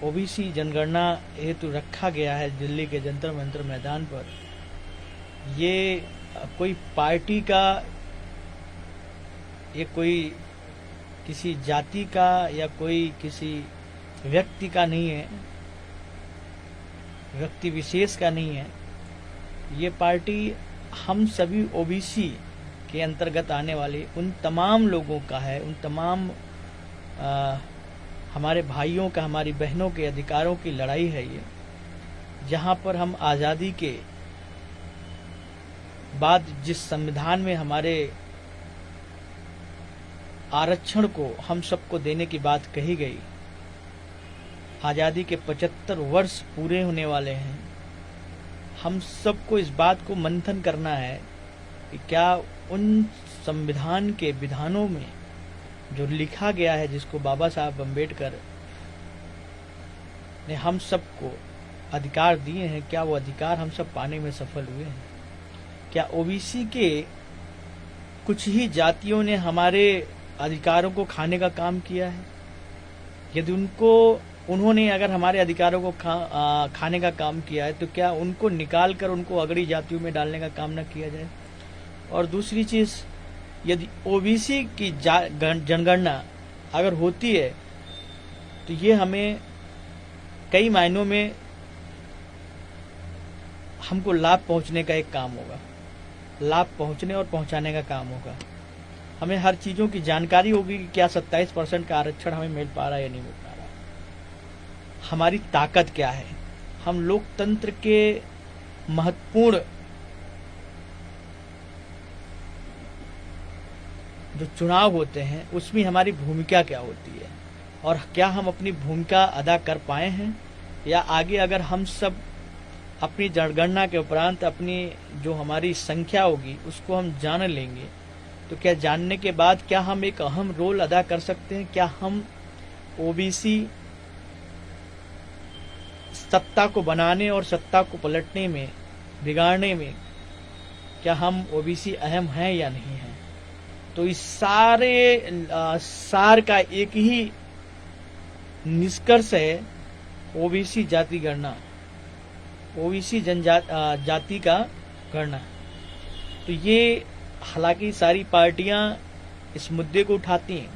OBC जनगणना हेतु रखा गया है दिल्ली के जंतर मंतर मैदान पर, ये कोई पार्टी का, ये कोई किसी जाति का या कोई किसी व्यक्ति का नहीं है, व्यक्ति विशेष का नहीं है। ये पार्टी हम सभी ओबीसी के अंतर्गत आने वाले उन तमाम लोगों का है, उन तमाम हमारे भाइयों का, हमारी बहनों के अधिकारों की लड़ाई है ये, जहां पर हम आज़ादी के बाद जिस संविधान में हमारे आरक्षण को हम सबको देने की बात कही गई, आज़ादी के 75 वर्ष पूरे होने वाले हैं। हम सबको इस बात को मंथन करना है कि क्या उन संविधान के विधानों में जो लिखा गया है, जिसको बाबा साहब अम्बेडकर ने हम सबको अधिकार दिए हैं, क्या वो अधिकार हम सब पाने में सफल हुए हैं? क्या ओबीसी के कुछ ही जातियों ने हमारे अधिकारों को खाने का काम किया है? यदि उन्होंने अगर हमारे अधिकारों को खाने का काम किया है, तो क्या उनको निकाल कर उनको अगड़ी जातियों में डालने का काम न किया जाए? और दूसरी चीज, यदि ओबीसी की जनगणना अगर होती है, तो ये हमें कई मायनों में हमको लाभ पहुंचने का एक काम होगा, लाभ पहुंचने और पहुंचाने का काम होगा। हमें हर चीजों की जानकारी होगी कि क्या 27% का आरक्षण हमें मिल पा रहा है या नहीं मिल पा रहा, हमारी ताकत क्या है, हम लोकतंत्र के महत्वपूर्ण जो चुनाव होते हैं उसमें हमारी भूमिका क्या होती है, और क्या हम अपनी भूमिका अदा कर पाए हैं, या आगे अगर हम सब अपनी जनगणना के उपरांत अपनी जो हमारी संख्या होगी उसको हम जान लेंगे, तो क्या जानने के बाद क्या हम एक अहम रोल अदा कर सकते हैं? क्या हम ओबीसी सत्ता को बनाने और सत्ता को पलटने में, बिगाड़ने में, क्या हम ओबीसी अहम हैं या नहीं हैं? तो इस सार का एक ही निष्कर्ष है ओबीसी जाति गणना, ओबीसी जाति का गणना। तो ये हालांकि सारी पार्टियां इस मुद्दे को उठाती हैं।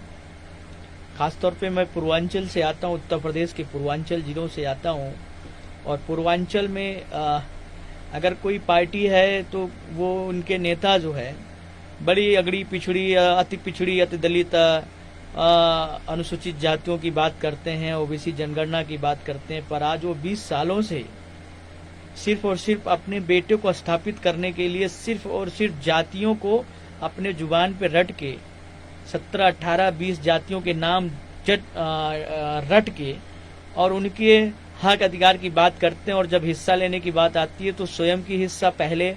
खासतौर पे मैं पूर्वांचल से आता हूं, उत्तर प्रदेश के पूर्वांचल जिलों से आता हूं, और पूर्वांचल में अगर कोई पार्टी है तो वो उनके नेता जो है बड़ी अगड़ी पिछड़ी, अति दलित, अनुसूचित जातियों की बात करते हैं, ओबीसी जनगणना की बात करते हैं, पर आज वो 20 सालों से सिर्फ और सिर्फ अपने बेटे को स्थापित करने के लिए सिर्फ और सिर्फ जातियों को अपने जुबान पे रट के 17, 18, 20 जातियों के नाम रट के और उनके हक अधिकार की बात करते हैं, और जब हिस्सा लेने की बात आती है तो स्वयं की हिस्सा पहले,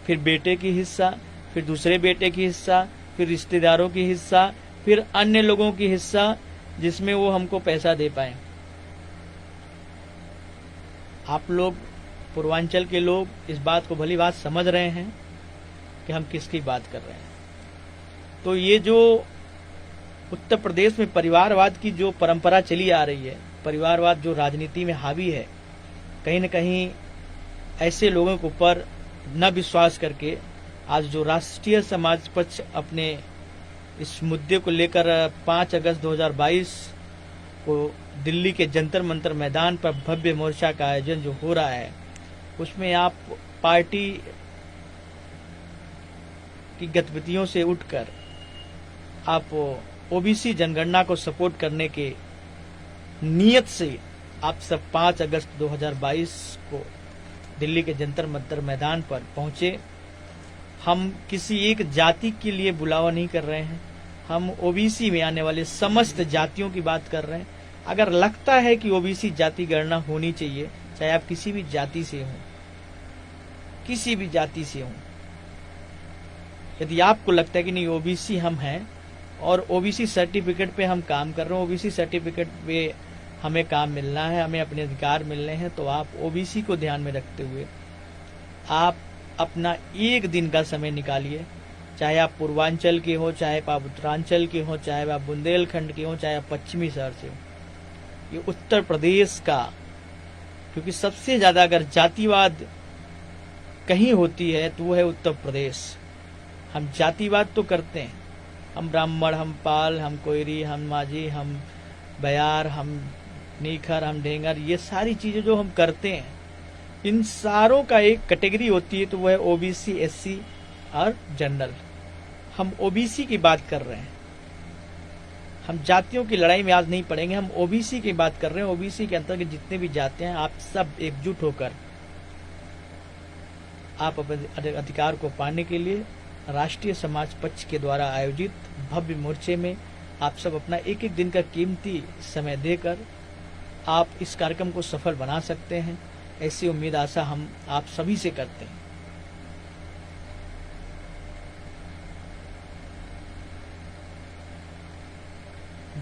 फिर बेटे की हिस्सा, फिर दूसरे बेटे की हिस्सा, फिर रिश्तेदारों की हिस्सा, फिर अन्य लोगों की हिस्सा, जिसमें वो हमको पैसा दे पाए। आप लोग पूर्वांचल के लोग इस बात को भली बात समझ रहे हैं कि हम किसकी बात कर रहे हैं। तो ये जो उत्तर प्रदेश में परिवारवाद की जो परंपरा चली आ रही है, परिवारवाद जो राजनीति में हावी है, कहीं न कहीं ऐसे लोगों के ऊपर न विश्वास करके आज जो राष्ट्रीय समाज पक्ष अपने इस मुद्दे को लेकर 5 अगस्त 2022 को दिल्ली के जंतर मंतर मैदान पर भव्य मोर्चा का आयोजन जो हो रहा है, उसमें आप पार्टी की गतिविधियों से उठकर आप ओबीसी जनगणना को सपोर्ट करने के नियत से आप सब 5 अगस्त 2022 को दिल्ली के जंतर मंतर मैदान पर पहुंचे। हम किसी एक जाति के लिए बुलावा नहीं कर रहे हैं, हम ओबीसी में आने वाले समस्त जातियों की बात कर रहे हैं। अगर लगता है कि ओबीसी जाति गणना होनी चाहिए, चाहे आप किसी भी जाति से हों, किसी भी जाति से हों, यदि आपको लगता है कि नहीं ओबीसी हम हैं और ओबीसी सर्टिफिकेट पे हम काम कर रहे हैं, ओबीसी सर्टिफिकेट पे हमें काम मिलना है, हमें अपने अधिकार मिलने हैं, तो आप ओबीसी को ध्यान में रखते हुए आप अपना एक दिन का समय निकालिए, चाहे आप पूर्वांचल के हो, चाहे आप उत्तरांचल के हो, चाहे आप बुंदेलखंड के हो, चाहे आप पश्चिमी शहर से हो। ये उत्तर प्रदेश का, क्योंकि सबसे ज्यादा अगर जातिवाद कहीं होती है तो वो है उत्तर प्रदेश। हम जातिवाद तो करते हैं, हम ब्राह्मण, हम पाल, हम कोयरी, हम माझी, हम बयार, हम नीखर, हम ढेंगर, ये सारी चीजें जो हम करते हैं, इन सारों का एक कैटेगरी होती है तो वो है ओबीसी, एससी और जनरल। हम ओबीसी की बात कर रहे हैं, हम जातियों की लड़ाई में आज नहीं पड़ेंगे, हम ओबीसी की बात कर रहे हैं। ओबीसी के अंतर्गत जितने भी जाते हैं, आप सब एकजुट होकर आप अपने अधिकार को पाने के लिए राष्ट्रीय समाज पक्ष के द्वारा आयोजित भव्य मोर्चे में आप सब अपना एक एक दिन का कीमती समय देकर आप इस कार्यक्रम को सफल बना सकते हैं। ऐसी उम्मीद आशा हम आप सभी से करते हैं।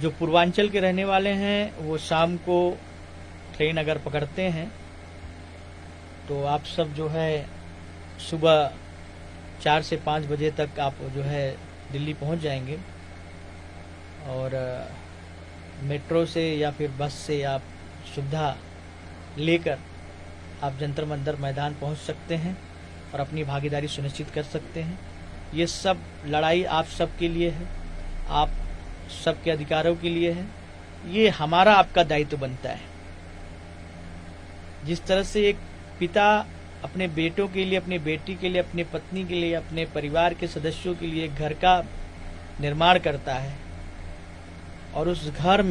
जो पूर्वांचल के रहने वाले हैं वो शाम को ट्रेन अगर पकड़ते हैं तो आप सब जो है सुबह 4 से 5 बजे तक आप जो है दिल्ली पहुंच जाएंगे, और मेट्रो से या फिर बस से आप सुविधा लेकर आप जंतर मंतर मैदान पहुंच सकते हैं और अपनी भागीदारी सुनिश्चित कर सकते हैं। ये सब लड़ाई आप सबके लिए है, आप सबके अधिकारों के लिए है। ये हमारा आपका दायित्व बनता है। जिस तरह से एक पिता अपने बेटों के लिए, अपनी बेटी के लिए, अपनी पत्नी के लिए, अपने परिवार के सदस्यों के लिए घर का निर्माण करता है और उस घर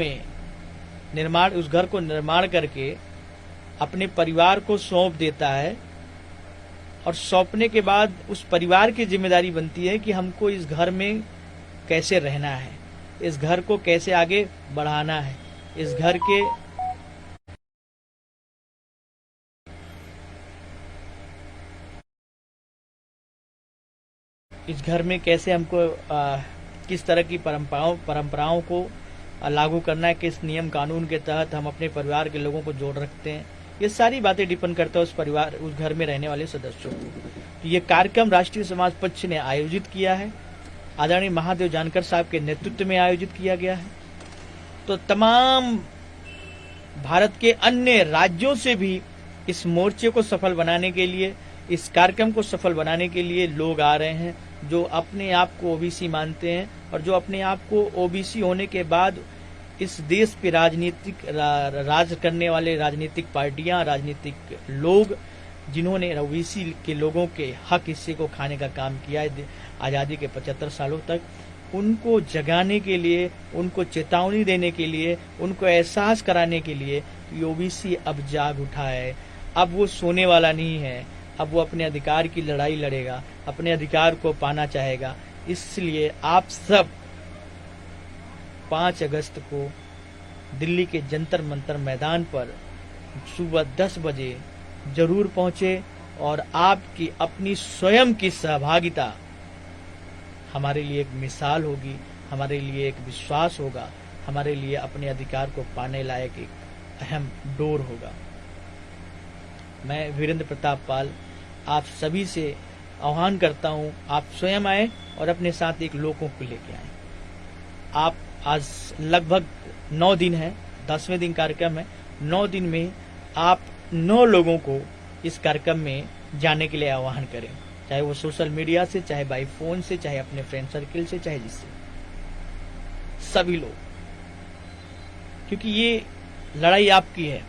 को निर्माण करके अपने परिवार को सौंप देता है, और सौंपने के बाद उस परिवार की जिम्मेदारी बनती है कि हमको इस घर में कैसे रहना है, इस घर को कैसे आगे बढ़ाना है, इस घर में कैसे हमको किस तरह की परंपराओं को लागू करना है, किस नियम कानून के तहत हम अपने परिवार के लोगों को जोड़ रखते हैं। ये सारी बातें डिपेंड करता है उस घर में रहने वाले सदस्यों को। तो ये कार्यक्रम राष्ट्रीय समाज पक्ष ने आयोजित किया है, आदरणीय महादेव जानकर साहब के नेतृत्व में आयोजित किया गया है। तो तमाम भारत के अन्य राज्यों से भी इस मोर्चे को सफल बनाने के लिए, इस कार्यक्रम को सफल बनाने के लिए लोग आ रहे हैं, जो अपने आप को ओबीसी मानते हैं और जो अपने आप को ओबीसी होने के बाद इस देश पे राज करने वाले राजनीतिक पार्टियां, राजनीतिक लोग, जिन्होंने ओबीसी के लोगों के हक हिस्से को खाने का काम किया है आज़ादी के 75 सालों तक, उनको जगाने के लिए, उनको चेतावनी देने के लिए, उनको एहसास कराने के लिए कि ओबीसी अब जाग उठा है, अब वो सोने वाला नहीं है, अब वो अपने अधिकार की लड़ाई लड़ेगा, अपने अधिकार को पाना चाहेगा। इसलिए आप सब 5 अगस्त को दिल्ली के जंतर मंतर मैदान पर सुबह 10 बजे जरूर पहुंचे, और आपकी अपनी स्वयं की सहभागिता हमारे लिए एक मिसाल होगी, हमारे लिए एक विश्वास होगा, हमारे लिए अपने अधिकार को पाने लायक एक अहम डोर होगा। मैं वीरेंद्र प्रताप पाल आप सभी से आह्वान करता हूं, आप स्वयं आए और अपने साथ एक लोगों को लेके आए। आप आज लगभग 9 दिन है, 10वें दिन कार्यक्रम है, 9 दिन में आप 9 लोगों को इस कार्यक्रम में जाने के लिए आह्वान करें, चाहे वो सोशल मीडिया से, चाहे बाई फोन से, चाहे अपने फ्रेंड सर्किल से, चाहे जिससे, सभी लोग, क्योंकि ये लड़ाई आपकी है।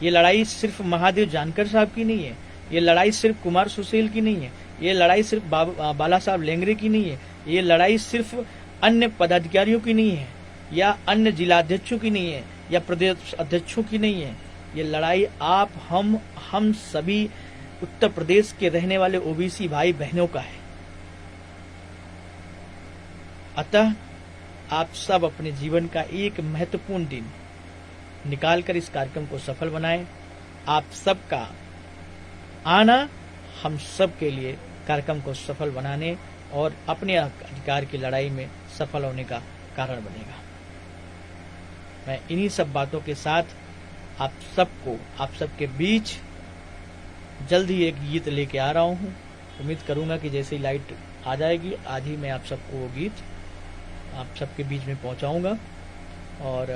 ये लड़ाई सिर्फ महादेव जानकर साहब की नहीं है, ये लड़ाई सिर्फ कुमार सुशील की नहीं है, ये लड़ाई सिर्फ बाला साहब लेंगरे की नहीं है, ये लड़ाई सिर्फ अन्य पदाधिकारियों की नहीं है, या अन्य जिलाध्यक्षों की नहीं है, या प्रदेश अध्यक्षों की नहीं है। ये लड़ाई आप हम सभी उत्तर प्रदेश के रहने वाले ओबीसी भाई बहनों का है। अतः आप सब अपने जीवन का एक महत्वपूर्ण दिन निकालकर इस कार्यक्रम को सफल बनाएं। आप सबका आना हम सब के लिए कार्यक्रम को सफल बनाने और अपने अधिकार की लड़ाई में सफल होने का कारण बनेगा। मैं इन्हीं सब बातों के साथ आप सबके बीच जल्द ही एक गीत लेके आ रहा हूं। उम्मीद करूंगा कि जैसे ही लाइट आ जाएगी, आज ही मैं आप सबको वो गीत आप सबके बीच में पहुंचाऊंगा। और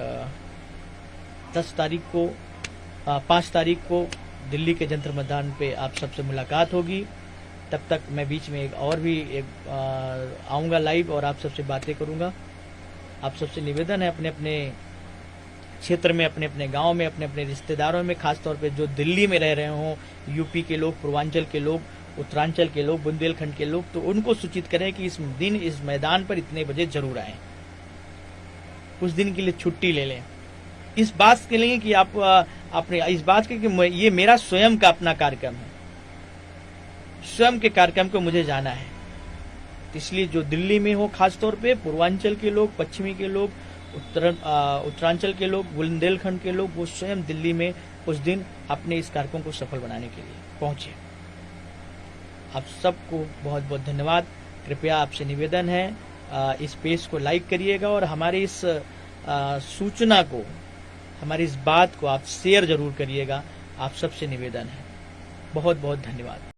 5 तारीख को दिल्ली के जंतर मैदान पे आप सबसे मुलाकात होगी। तब तक मैं बीच में आऊँगा लाइव और आप सबसे बातें करूँगा। आप सबसे निवेदन है, अपने अपने क्षेत्र में, अपने अपने गांव में, अपने अपने रिश्तेदारों में, खासतौर पे जो दिल्ली में रह रहे हों, यूपी के लोग, पूर्वांचल के लोग, उत्तरांचल के लोग, बुंदेलखंड के लोग, तो उनको सूचित करें कि इस दिन इस मैदान पर इतने बजे जरूर आएं। कुछ दिन के लिए छुट्टी ले लें, इस बात के लिए कि आप अपने इस बात के कि ये मेरा स्वयं का अपना कार्यक्रम है, स्वयं के कार्यक्रम को मुझे जाना है। इसलिए जो दिल्ली में हो, खासतौर पे पूर्वांचल के लोग, पश्चिमी के लोग, उत्तरांचल के लोग, बुंदेलखंड के लोग, वो स्वयं दिल्ली में उस दिन अपने इस कार्यक्रम को सफल बनाने के लिए पहुंचे। आप सबको बहुत बहुत धन्यवाद। कृपया आपसे निवेदन है, इस पेज को लाइक करिएगा और हमारी इस सूचना को, हमारी इस बात को आप शेयर जरूर करिएगा। आप सबसे निवेदन है। बहुत बहुत धन्यवाद।